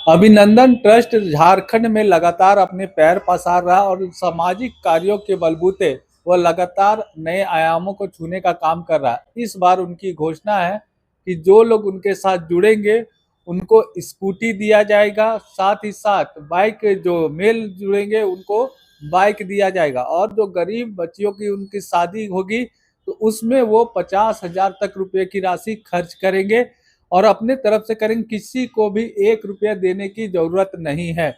अभिनंदन ट्रस्ट झारखंड में लगातार अपने पैर पसार रहा और सामाजिक कार्यों के बलबूते वह लगातार नए आयामों को छूने का काम कर रहा है। इस बार उनकी घोषणा है कि जो लोग उनके साथ जुड़ेंगे उनको स्कूटी दिया जाएगा, साथ ही साथ बाइक, जो मेल जुड़ेंगे उनको बाइक दिया जाएगा, और जो गरीब बच्चियों की उनकी शादी होगी तो उसमें वो 50,000 तक रुपए की राशि खर्च करेंगे और अपने तरफ से करेंगे। किसी को भी 1 रुपया देने की जरूरत नहीं है।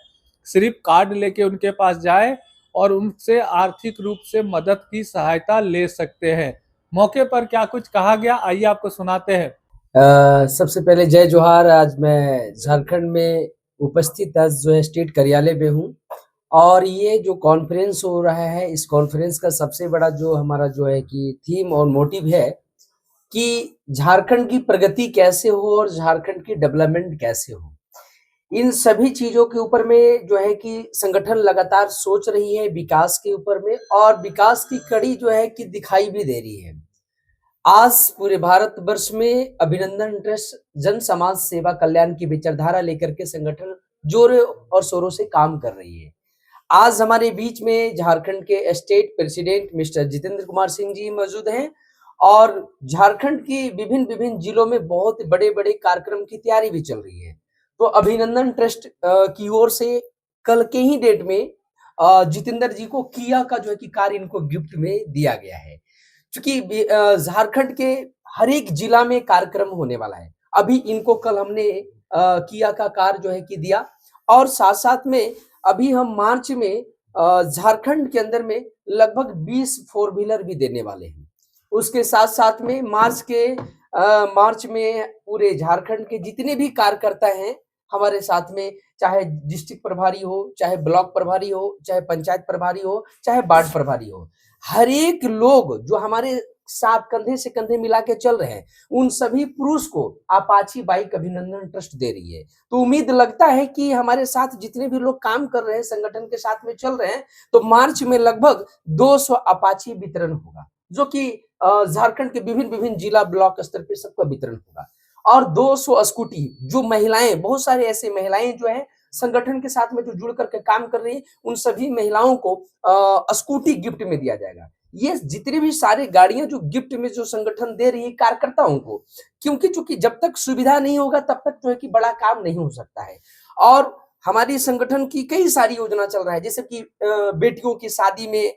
सिर्फ कार्ड लेके उनके पास जाए और उनसे आर्थिक रूप से मदद की सहायता ले सकते हैं। मौके पर क्या कुछ कहा गया, आइए आपको सुनाते हैं। सबसे पहले जय जोहार। आज मैं झारखंड में उपस्थित आज जो है स्टेट कार्यालय में हूँ और ये जो कॉन्फ्रेंस हो रहा है, इस कॉन्फ्रेंस का सबसे बड़ा जो हमारा जो है कि थीम और मोटिव है कि झारखंड की प्रगति कैसे हो और झारखंड की डेवलपमेंट कैसे हो। इन सभी चीजों के ऊपर में जो है कि संगठन लगातार सोच रही है विकास के ऊपर में, और विकास की कड़ी जो है कि दिखाई भी दे रही है। आज पूरे भारत वर्ष में अभिनंदन ट्रस्ट जन समाज सेवा कल्याण की विचारधारा लेकर के संगठन जोरों और शोरों से काम कर रही है। आज हमारे बीच में झारखंड के state president mister Jitendra Kumar Singh ji मौजूद हैं और झारखंड की विभिन्न विभिन्न जिलों में बहुत बड़े बड़े कार्यक्रम की तैयारी भी चल रही है। तो अभिनंदन ट्रस्ट की ओर से कल के ही डेट में जितेंद्र जी को किया का जो है कि कार इनको गिफ्ट में दिया गया है। चूंकि झारखंड के हर एक जिला में कार्यक्रम होने वाला है। अभी इनको कल हमने किया का कार जो है कि दिया, और साथ साथ में अभी हम मार्च में झारखंड के अंदर में लगभग 20 फोर व्हीलर भी देने वाले हैं। उसके साथ साथ में मार्च में पूरे झारखंड के जितने भी कार्यकर्ता हैं हमारे साथ में, चाहे डिस्ट्रिक्ट प्रभारी हो, चाहे ब्लॉक प्रभारी हो, चाहे पंचायत प्रभारी हो, चाहे वार्ड प्रभारी हो, हर एक लोग जो हमारे साथ कंधे से कंधे मिला के चल रहे हैं, उन सभी पुरुष को अपाची बाइक अभिनंदन ट्रस्ट दे रही है। तो उम्मीद लगता है कि हमारे साथ जितने भी लोग काम कर रहे हैं, संगठन के साथ में चल रहे हैं, तो मार्च में लगभग 200 अपाची वितरण होगा, जो कि झारखंड के विभिन्न विभिन्न जिला ब्लॉक स्तर पे सबका वितरण होगा। और 200 स्कूटी, जो महिलाएं, बहुत सारे ऐसे महिलाएं जो है संगठन के साथ में जो जुड़ करके काम कर रही है, उन सभी महिलाओं को स्कूटी गिफ्ट में दिया जाएगा। ये जितनी भी सारी गाड़ियां जो गिफ्ट में जो संगठन दे रही है कार्यकर्ताओं को, क्योंकि चूंकि जब तक सुविधा नहीं होगा तब तक जो है कि बड़ा काम नहीं हो सकता है। और हमारी संगठन की कई सारी योजना चल रहा है, जैसे कि बेटियों की शादी में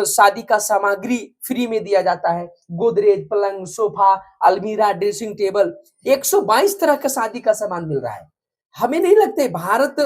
शादी का सामग्री फ्री में दिया जाता है। गोदरेज, पलंग, सोफा, अलमीरा, ड्रेसिंग टेबल, 122 तरह का शादी का सामान मिल रहा है। हमें नहीं लगता भारत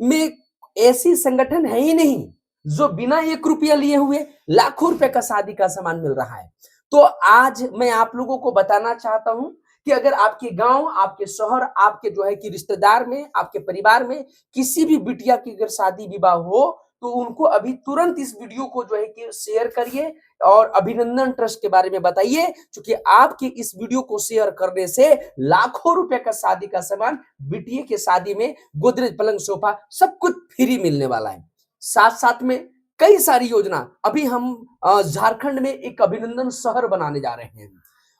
में ऐसी संगठन है ही नहीं जो बिना 1 रुपया लिए हुए लाखों रुपए का शादी का सामान मिल रहा है। तो आज मैं आप लोगों को बताना चाहता हूं कि अगर आपके गांव, आपके शहर, आपके जो है कि रिश्तेदार में, आपके परिवार में किसी भी बिटिया की अगर शादी विवाह हो, तो उनको अभी तुरंत इस वीडियो को जो है कि शेयर करिए और अभिनंदन ट्रस्ट के बारे में बताइए, क्योंकि आपके इस वीडियो को शेयर करने से लाखों रुपए का शादी का सामान बिटिया के शादी में गोदरेज, पलंग, सोफा सब कुछ फ्री मिलने वाला है। साथ साथ में कई सारी योजना अभी हम झारखंड में एक अभिनंदन शहर बनाने जा रहे हैं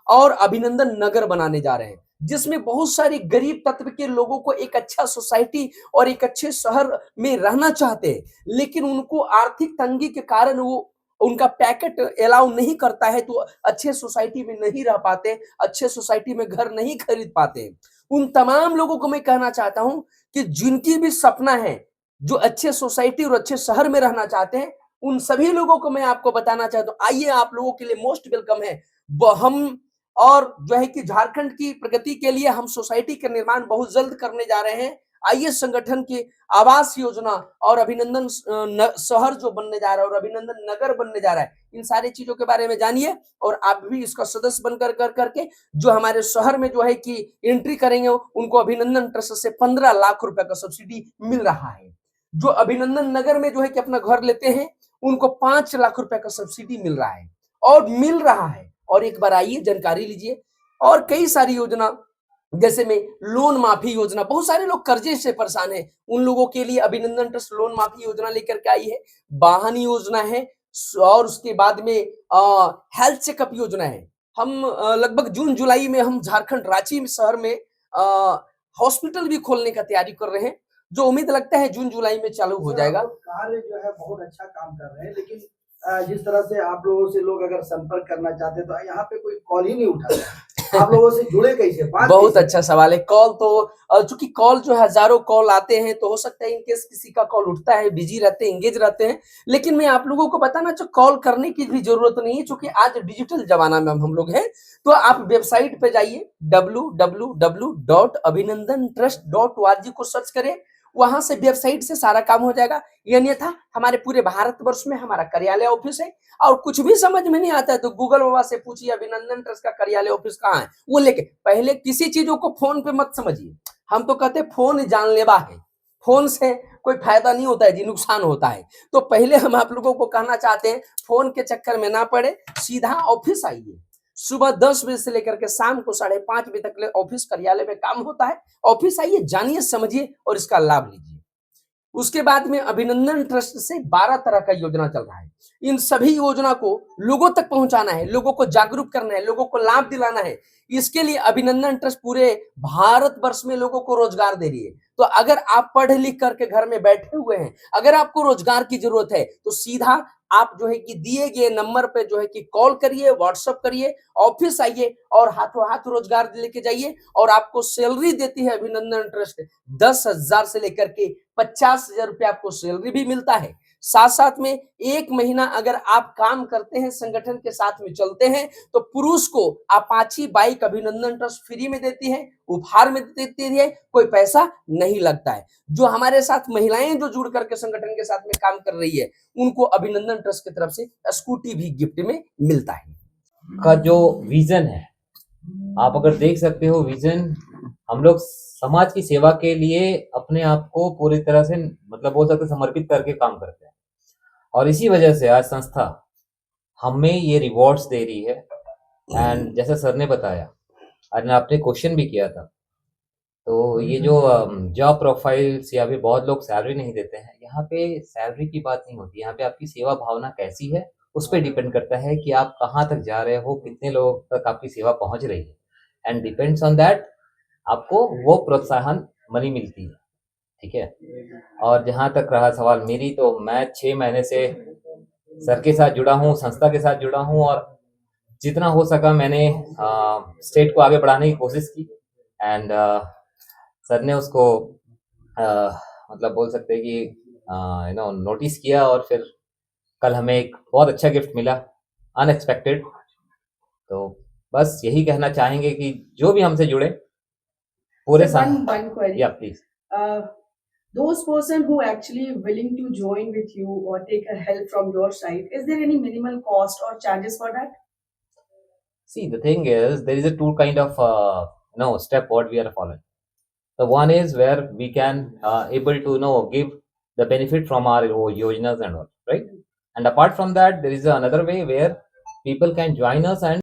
और अभिनंदन नगर बनाने जा रहे हैं, जिसमें बहुत सारे गरीब तत्व के लोगों को एक अच्छा सोसाइटी और एक अच्छे शहर में रहना चाहते हैं, लेकिन उनको आर्थिक तंगी के कारण वो उनका पैकेट अलाउ नहीं करता है, तो अच्छे सोसाइटी में नहीं रह पाते, अच्छे सोसाइटी में घर नहीं खरीद पाते। उन तमाम लोगों को मैं कहना चाहता हूं कि जिनकी भी सपना है, जो अच्छे सोसाइटी और अच्छे शहर में रहना चाहते हैं, उन सभी लोगों को मैं आपको बताना चाहता हूं, आइए आप लोगों के लिए मोस्ट वेलकम है। हम और जो है कि झारखंड की प्रगति के लिए हम सोसाइटी का निर्माण बहुत जल्द करने जा रहे हैं। आइए संगठन की आवास योजना और अभिनंदन शहर जो बनने जा रहा है और अभिनंदन नगर बनने जा रहा है, इन सारी चीजों के बारे में जानिए और आप भी इसका सदस्य बनकर कर करके जो हमारे शहर में जो है कि एंट्री करेंगे, उनको अभिनंदन ट्रस्ट से 15 लाख रुपए का सब्सिडी मिल रहा है। जो अभिनंदन नगर में जो है कि अपना घर लेते हैं, उनको 5 लाख रुपए का सब्सिडी मिल रहा है और मिल रहा है। और एक बार आइए जानकारी लीजिए। और कई सारी योजना, जैसे में लोन माफी योजना, बहुत सारे लोग कर्जे से परेशान हैं, उन लोगों के लिए अभिनंदन ट्रस्ट लोन माफी योजना लेकर के आई है। वाहन योजना है और उसके बाद में हेल्थ चेकअप योजना है। हम लगभग जून जुलाई में हम झारखंड रांची शहर में हॉस्पिटल भी खोलने का तैयारी कर रहे हैं, जो उम्मीद लगता है जून जुलाई में चालू हो जाएगा। कार्य जो है बहुत अच्छा काम कर रहे हैं, लेकिन जिस तरह से आप लोगों से लोग अगर संपर्क करना चाहते हैं तो यहाँ पे कोई कॉल ही नहीं उठा रहा। आप लोगों से जुड़े कैसे? बहुत अच्छा सवाल है। कॉल तो चूंकि कॉल जो हजारों कॉल आते हैं, तो हो सकता है इनकेस किसी का कॉल उठता है, बिजी रहते हैं, एंगेज रहते हैं, लेकिन मैं आप लोगों को बताना जो कॉल करने की भी जरूरत नहीं है, क्योंकि आज डिजिटल जमाना में हम लोग हैं। तो आप वेबसाइट पे जाइए, www.abhinandantrust.org को सर्च करें, वहां से वेबसाइट से सारा काम हो जाएगा। अन्यथा हमारे पूरे भारतवर्ष में हमारा कार्यालय ऑफिस है, और कुछ भी समझ में नहीं आता है तो गूगल बाबा से पूछिए अभिनंदन ट्रस्ट का कार्यालय ऑफिस कहाँ है, वो लेके। पहले किसी चीजों को फोन पे मत समझिए, हम तो कहते हैं फोन जानलेवा है, फोन से कोई फायदा नहीं होता है जी, नुकसान होता है। तो पहले हम आप लोगों को कहना चाहते हैं, फोन के चक्कर में ना पड़े, सीधा ऑफिस आइए। सुबह 10 बजे से लेकर के शाम को 5:30 बजे तक ऑफिस कार्यालय में काम होता है। ऑफिस आइए, जानिए, समझिए और इसका लाभ लीजिए। उसके बाद में अभिनंदन ट्रस्ट से 12 तरह का योजना चल रहा है। इन सभी योजना को लोगों तक पहुंचाना है, लोगों को जागरूक करना है, लोगों को लाभ दिलाना है। इसके लिए अभिनंदन ट्रस्ट पूरे भारतवर्ष में लोगों को रोजगार दे रही है। तो अगर आप पढ़ लिख करके घर में बैठे हुए हैं, अगर आपको रोजगार की जरूरत है, तो सीधा आप जो है कि दिए गए नंबर पे जो है कि कॉल करिए, व्हाट्सएप करिए, ऑफिस आइए और हाथों हाथ रोजगार लेके जाइए। और आपको सैलरी देती है अभिनंदन ट्रस्ट, 10,000 से लेकर के 50,000 रुपये आपको सैलरी भी मिलता है। साथ साथ में 1 महीना अगर आप काम करते हैं, संगठन के साथ में चलते हैं, तो पुरुष को अपाची बाइक अभिनंदन ट्रस्ट फ्री में देती है, उपहार में देती है, कोई पैसा नहीं लगता है। जो हमारे साथ महिलाएं जो जुड़ करके संगठन के साथ में काम कर रही है, उनको अभिनंदन ट्रस्ट की तरफ से स्कूटी भी गिफ्ट में मिलता है। का जो विजन है, आप अगर देख सकते हो, विजन हम लोग समाज की सेवा के लिए अपने आप को पूरी तरह से मतलब बोल सकते समर्पित करके काम करते हैं, और इसी वजह से आज संस्था हमें ये रिवॉर्ड्स दे रही है। एंड जैसा सर ने बताया, आज आपने क्वेश्चन भी किया था, तो ये जो जॉब प्रोफाइल्स या फिर बहुत लोग सैलरी नहीं देते हैं, यहाँ पे सैलरी की बात नहीं होती, यहाँ पे आपकी सेवा भावना कैसी है उस पर डिपेंड करता है कि आप कहाँ तक जा रहे हो, कितने लोगों तक आपकी सेवा पहुंच रही है। एंड डिपेंड्स ऑन दैट आपको वो प्रोत्साहन मनी मिलती है, ठीक है। और जहाँ तक रहा सवाल मेरी, तो मैं 6 महीने से सर के साथ जुड़ा हूँ, संस्था के साथ जुड़ा हूँ, और जितना हो सका मैंने स्टेट को आगे बढ़ाने की कोशिश की। एंड सर ने उसको मतलब बोल सकते हैं कि नोटिस किया, और फिर कल हमें एक बहुत अच्छा गिफ्ट मिला, अनएक्सपेक्टेड। तो बस यही कहना चाहेंगे कि जो भी हमसे जुड़े पूरे one query. या please Those person who actually willing to join with you or take a help from your side, is there any minimal cost or charges for that? See, the thing is, there is a two kind of step what we are following. The one is where we can able to give the benefit from our yojanas and all, right? And apart from that, there is another way where people can join us and